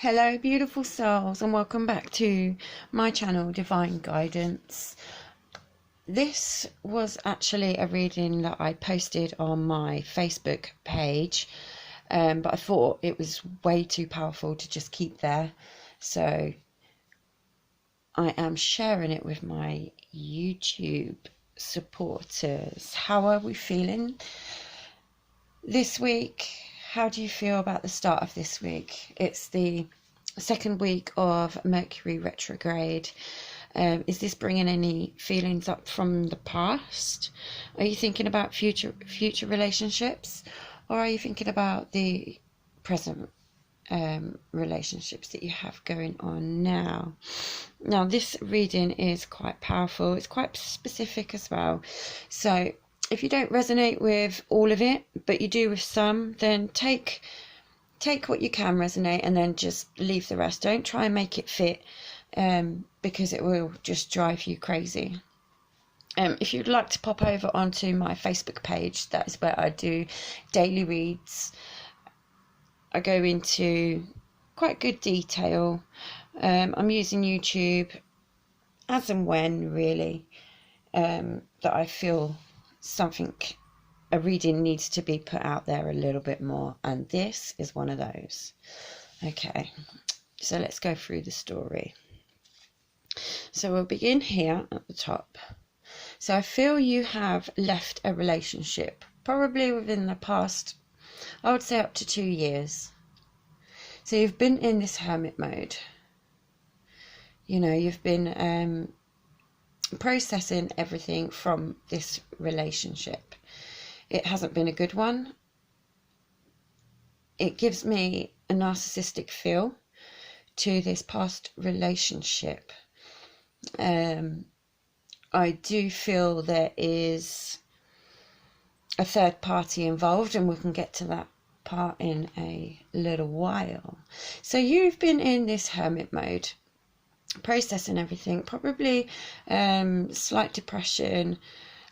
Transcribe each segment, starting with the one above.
Hello beautiful souls, and welcome back to my channel Divine Guidance. This was actually a reading that I posted on my Facebook page, but I thought it was way too powerful to just keep there, so I am sharing it with my YouTube supporters. How are we feeling this week? How do you feel about the start of this week? It's the second week of Mercury retrograde. Is this bringing any feelings up from the past? Are you thinking about future relationships, or are you thinking about the present relationships that you have going on now? Now, this reading is quite powerful. It's quite specific as well. So if you don't resonate with all of it, but you do with some, then take what you can resonate and then just leave the rest. Don't try and make it fit, because it will just drive you crazy. If you'd like to pop over onto my Facebook page, that is where I do daily reads. I go into quite good detail. I'm using YouTube as and when, really, that I feel a reading needs to be put out there a little bit more, and this is one of those. Okay, so let's go through the story. So we'll begin here at the top. So I feel you have left a relationship, probably within the past, I would say up to 2 years. So you've been in this hermit mode. You know, you've been processing everything from this relationship. It hasn't been a good one. It gives me a narcissistic feel to this past relationship. I do feel there is a third party involved, and we can get to that part in a little while. So you've been in this hermit mode, processing everything, probably slight depression,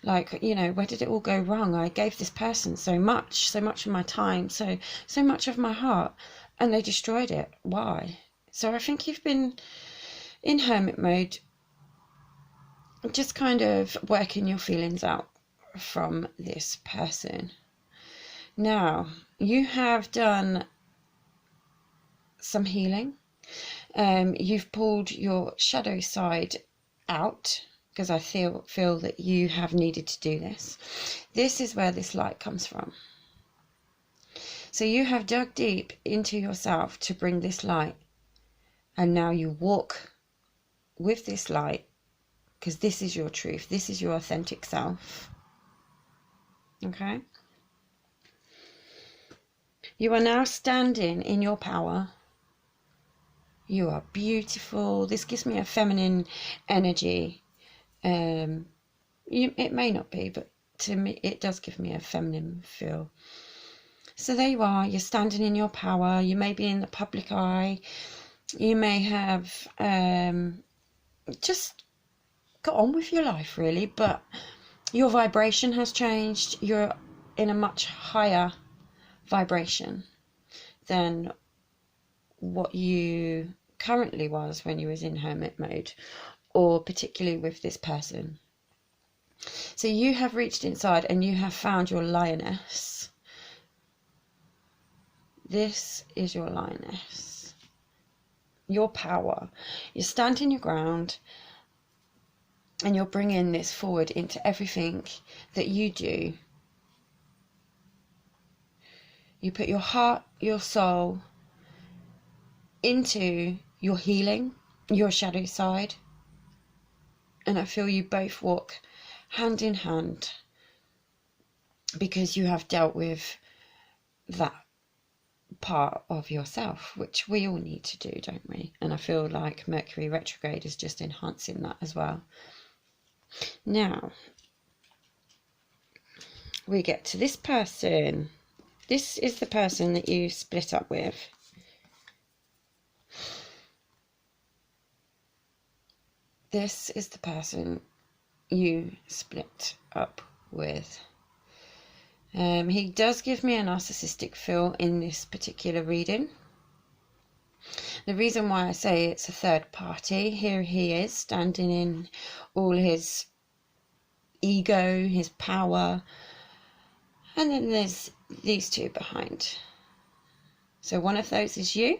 like, you know, where did it all go wrong? I gave this person so much of my time, so much of my heart, and they destroyed it. Why? So I think you've been in hermit mode, just kind of working your feelings out from this person. Now, you have done some healing. You've pulled your shadow side out, because I feel that you have needed to do this. This is where this light comes from. So you have dug deep into yourself to bring this light, and now you walk with this light, because this is your truth. This is your authentic self. Okay? You are now standing in your power. You are beautiful. This gives me a feminine energy. It may not be, but to me it does give me a feminine feel. So there you are. You're standing in your power. You may be in the public eye. You may have just got on with your life, really, but your vibration has changed. You're in a much higher vibration than what you currently was when you was in hermit mode, or particularly with this person. So you have reached inside and you have found your lioness. This is your lioness, your power. You're standing your ground, and you're bringing this forward into everything that you do. You put your heart, your soul into your healing, your shadow side, and I feel you both walk hand in hand, because you have dealt with that part of yourself, which we all need to do, don't we? And I feel like Mercury retrograde is just enhancing that as well. Now we get to this person. This is the person that you split up with. This is the person you split up with. He does give me a narcissistic feel in this particular reading. The reason why I say it's a third party, here he is standing in all his ego, his power, and then there's these two behind. So one of those is you,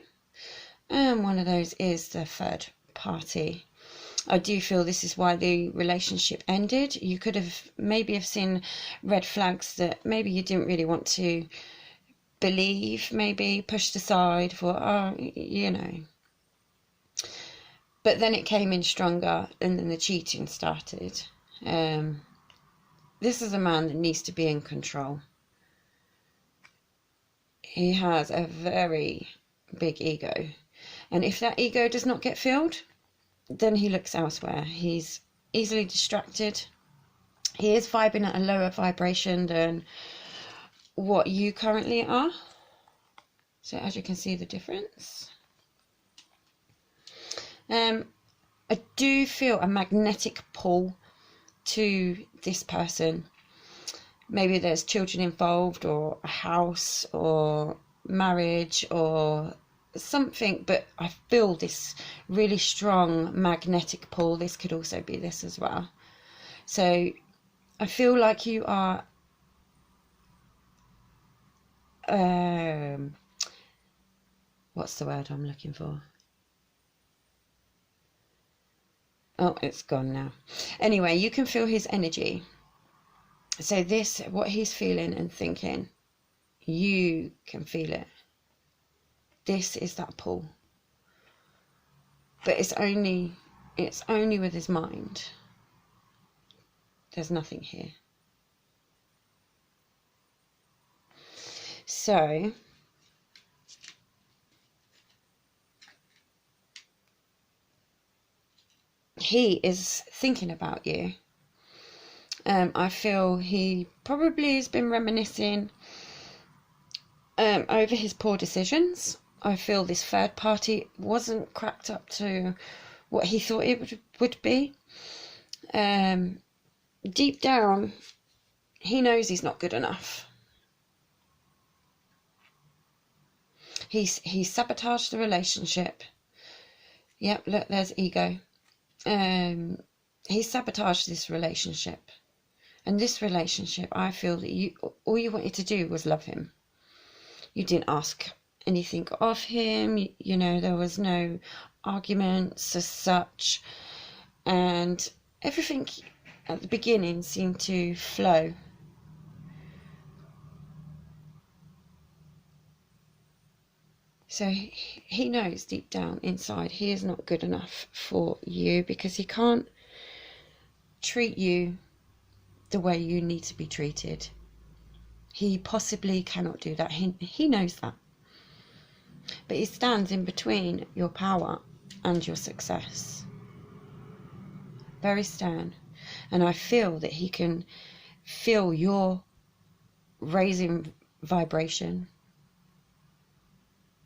and one of those is the third party. I do feel this is why the relationship ended. You could have maybe seen red flags that maybe you didn't really want to believe, maybe pushed aside for, oh, you know. But then it came in stronger, and then the cheating started. This is a man that needs to be in control. He has a very big ego. And if that ego does not get filled, then he looks elsewhere. He's easily distracted. He is vibing at a lower vibration than what you currently are. So as you can see the difference. I do feel a magnetic pull to this person. Maybe there's children involved, or a house, or marriage, or something, but I feel this really strong magnetic pull. This could also be this as well. So I feel like you are what's the word I'm looking for? Oh, it's gone now. Anyway, you can feel his energy. So this, what he's feeling and thinking, you can feel it. This is that pull. But it's only with his mind. There's nothing here. So he is thinking about you. I feel he probably has been reminiscing over his poor decisions. I feel this third party wasn't cracked up to what he thought it would be. Deep down, he knows he's not good enough. He's sabotaged the relationship. Yep, look, there's ego. He sabotaged this relationship. And this relationship, I feel that all you wanted to do was love him. You didn't ask anything of him. You know, there was no arguments as such. And everything at the beginning seemed to flow. So he knows deep down inside he is not good enough for you, because he can't treat you the way you need to be treated. He possibly cannot do that. He knows that. But he stands in between your power and your success. Very stern. And I feel that he can feel your raising vibration.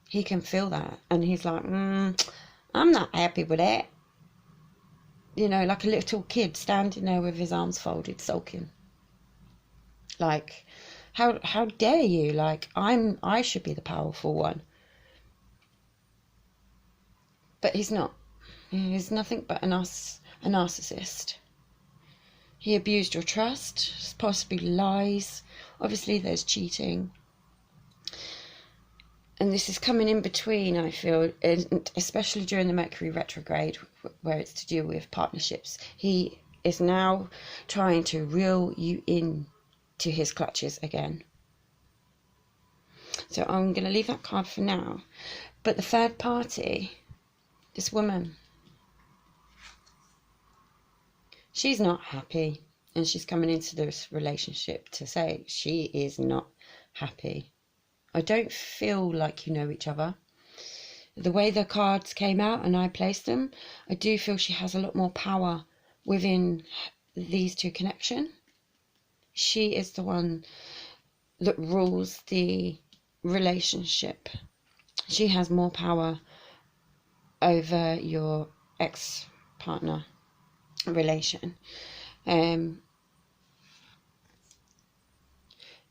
He can feel that. And he's like, I'm not happy with that. You know, like a little kid standing there with his arms folded, sulking. Like, how dare you? Like, I should be the powerful one. But he's not. He's nothing but a narcissist. He abused your trust, possibly lies. Obviously, there's cheating. And this is coming in between, I feel, and especially during the Mercury retrograde, where it's to do with partnerships. He is now trying to reel you in to his clutches again. So I'm going to leave that card for now. But the third party, this woman, she's not happy. And she's coming into this relationship to say she is not happy. I don't feel like you know each other. The way the cards came out and I placed them, I do feel she has a lot more power within these two connection. She is the one that rules the relationship. She has more power over your ex-partner relation.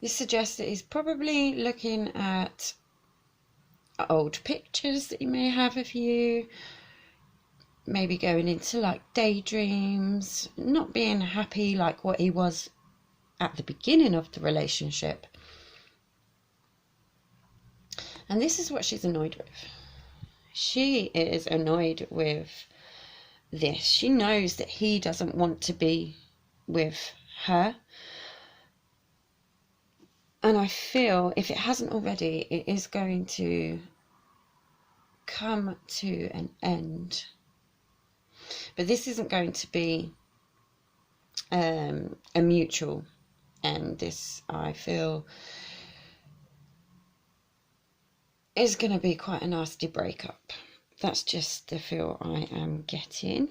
This suggests that he's probably looking at old pictures that he may have of you, maybe going into like daydreams, not being happy like what he was at the beginning of the relationship. And this is what she's annoyed with. She is annoyed with this. She knows that he doesn't want to be with her. And I feel, if it hasn't already, it is going to come to an end. But this isn't going to be a mutual end. This, I feel, is going to be quite a nasty breakup. That's just the feel I am getting.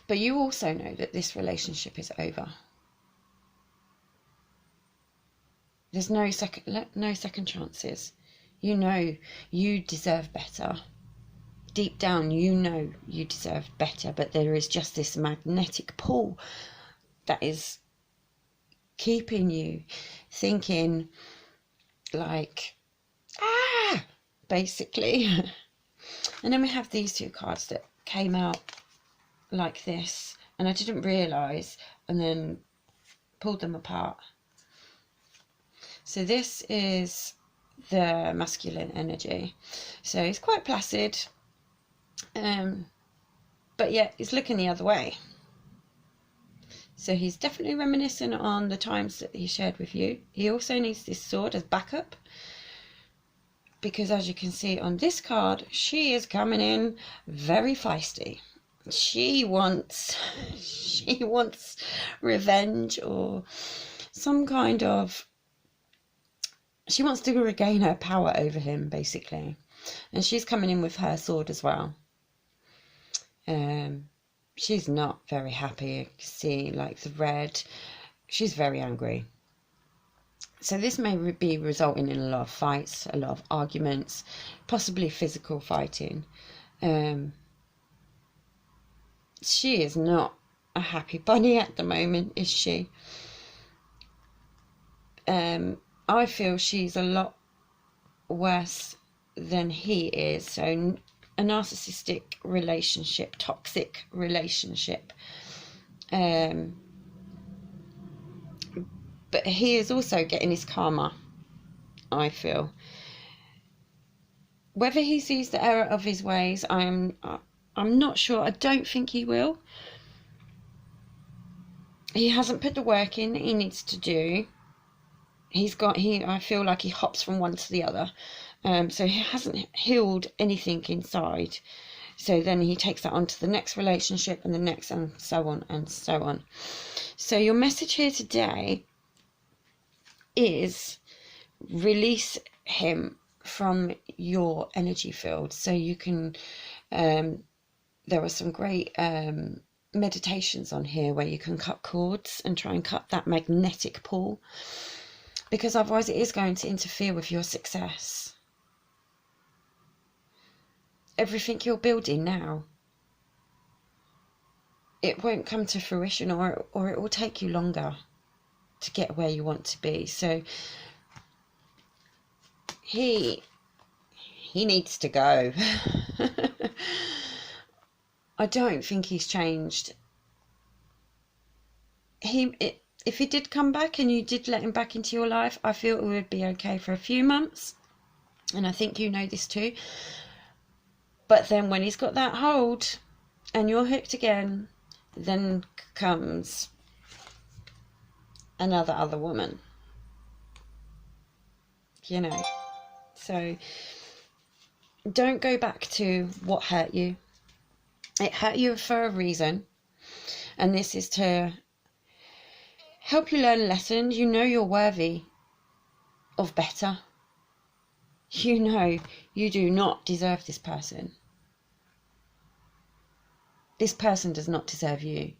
But you also know that this relationship is over. There's no second chances. You know you deserve better. Deep down, you know you deserve better, but there is just this magnetic pull that is keeping you thinking like, basically. And then we have these two cards that came out like this, and I didn't realise, and then pulled them apart. So this is the masculine energy. So he's quite placid, but yet he's looking the other way. So he's definitely reminiscent on the times that he shared with you. He also needs this sword as backup, because as you can see on this card, she is coming in very feisty. She wants revenge, or some kind of, she wants to regain her power over him, basically. And she's coming in with her sword as well. She's not very happy. You can see like the red. She's very angry. So this may be resulting in a lot of fights, a lot of arguments, possibly physical fighting. She is not a happy bunny at the moment, is she? I feel she's a lot worse than he is. So a narcissistic relationship, toxic relationship. But he is also getting his karma, I feel. Whether he sees the error of his ways, I'm not sure. I don't think he will. He hasn't put the work in that he needs to do. I feel like he hops from one to the other. So he hasn't healed anything inside. So then he takes that on to the next relationship and the next, and so on and so on. So your message here today is release him from your energy field. So you can, there are some great meditations on here where you can cut cords and try and cut that magnetic pull, because otherwise it is going to interfere with your success. Everything you're building now, it won't come to fruition, or it will take you longer to get where you want to be. So he needs to go. I don't think he's changed. If he did come back and you did let him back into your life, I feel it would be okay for a few months, and I think you know this too. But then when he's got that hold and you're hooked again, then comes another other woman, you know. So don't go back to what hurt you. It hurt you for a reason, and this is to help you learn a lesson. You know you're worthy of better. You know you do not deserve this person. This person does not deserve you.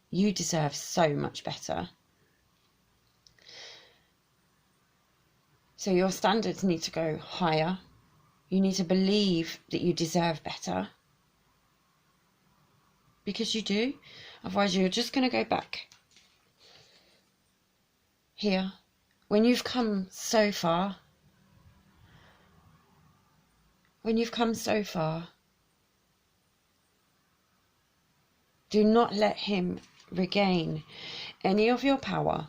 You deserve so much better. So your standards need to go higher. You need to believe that you deserve better. Because you do. Otherwise you're just going to go back here. When you've come so far, when you've come so far, do not let him regain any of your power,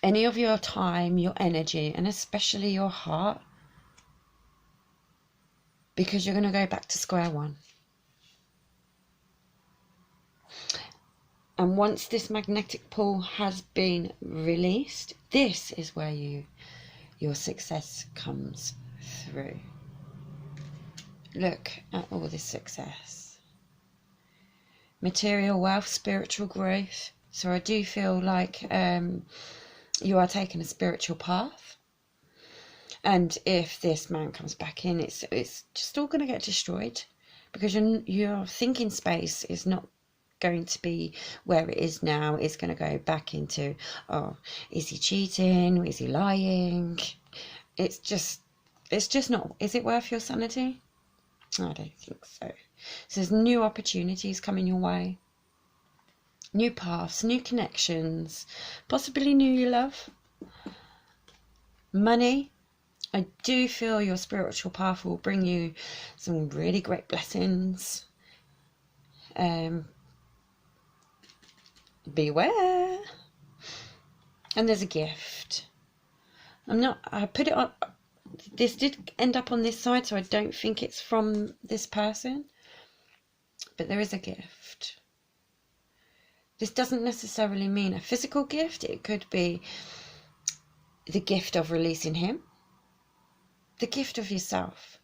any of your time, your energy, and especially your heart, because you're going to go back to square one. And once this magnetic pull has been released, this is where your success comes through. Look at all this success. Material wealth, spiritual growth. So I do feel like you are taking a spiritual path. And if this man comes back in, it's just all going to get destroyed, because your thinking space is not going to be where it is now. It's going to go back into, oh, is he cheating? Is he lying? It's just not. Is it worth your sanity? I don't think so. So there's new opportunities coming your way, new paths, new connections, possibly new love, money. I do feel your spiritual path will bring you some really great blessings. Beware. And there's a gift. I put it on, this did end up on this side, so I don't think it's from this person, but there is a gift. This doesn't necessarily mean a physical gift. It could be the gift of releasing him, the gift of yourself,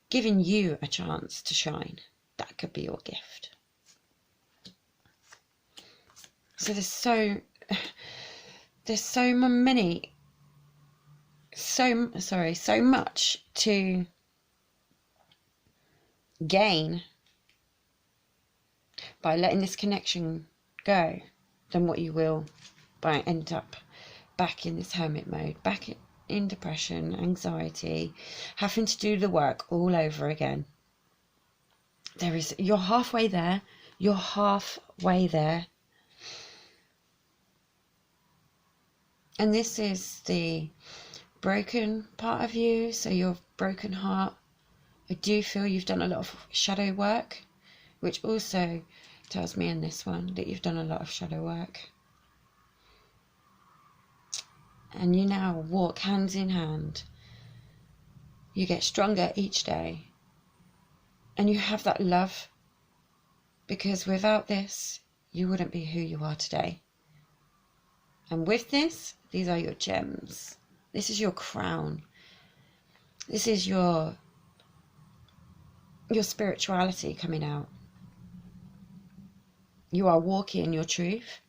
giving you a chance to shine. That could be your gift. So there's so much to gain by letting this connection go than what you will by end up back in this hermit mode, back in depression, anxiety, having to do the work all over again. You're halfway there. You're halfway there. And this is the broken part of you, so your broken heart. I do feel you've done a lot of shadow work, which also tells me in this one that you've done a lot of shadow work. And you now walk hands in hand. You get stronger each day. And you have that love, because without this, you wouldn't be who you are today. And with this, these are your gems. This is your crown. This is your spirituality coming out. You are walking in your truth,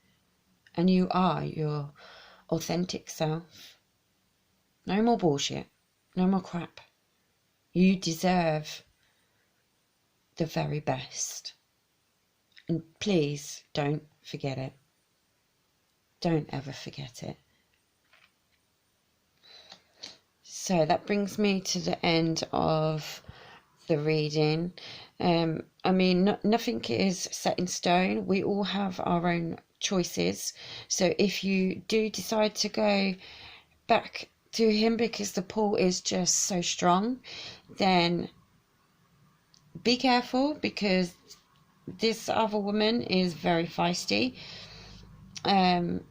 and you are your authentic self. No more bullshit. No more crap. You deserve the very best. And please don't forget it. Don't ever forget it. So that brings me to the end of the reading. I mean, nothing is set in stone. We all have our own choices. So if you do decide to go back to him because the pull is just so strong, then be careful, because this other woman is very feisty. And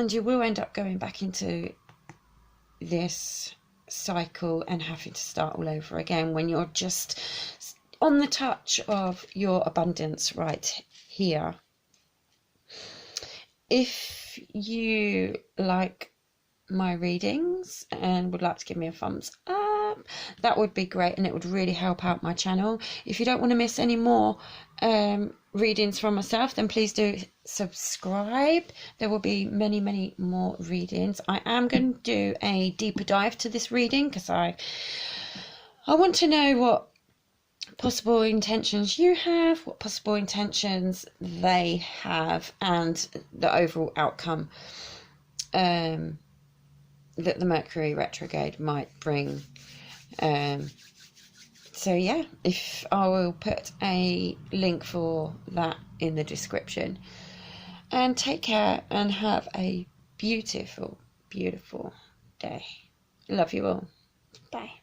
you will end up going back into this cycle and having to start all over again when you're just on the touch of your abundance right here. If you like my readings and would like to give me a thumbs up, that would be great, and it would really help out my channel. If you don't want to miss any more readings from myself, then please do subscribe. There will be many more readings. I am going to do a deeper dive to this reading, because I want to know what possible intentions you have, what possible intentions they have, and the overall outcome that the Mercury retrograde might bring. So yeah, I will put a link for that in the description. And take care and have a beautiful day. Love you all. Bye.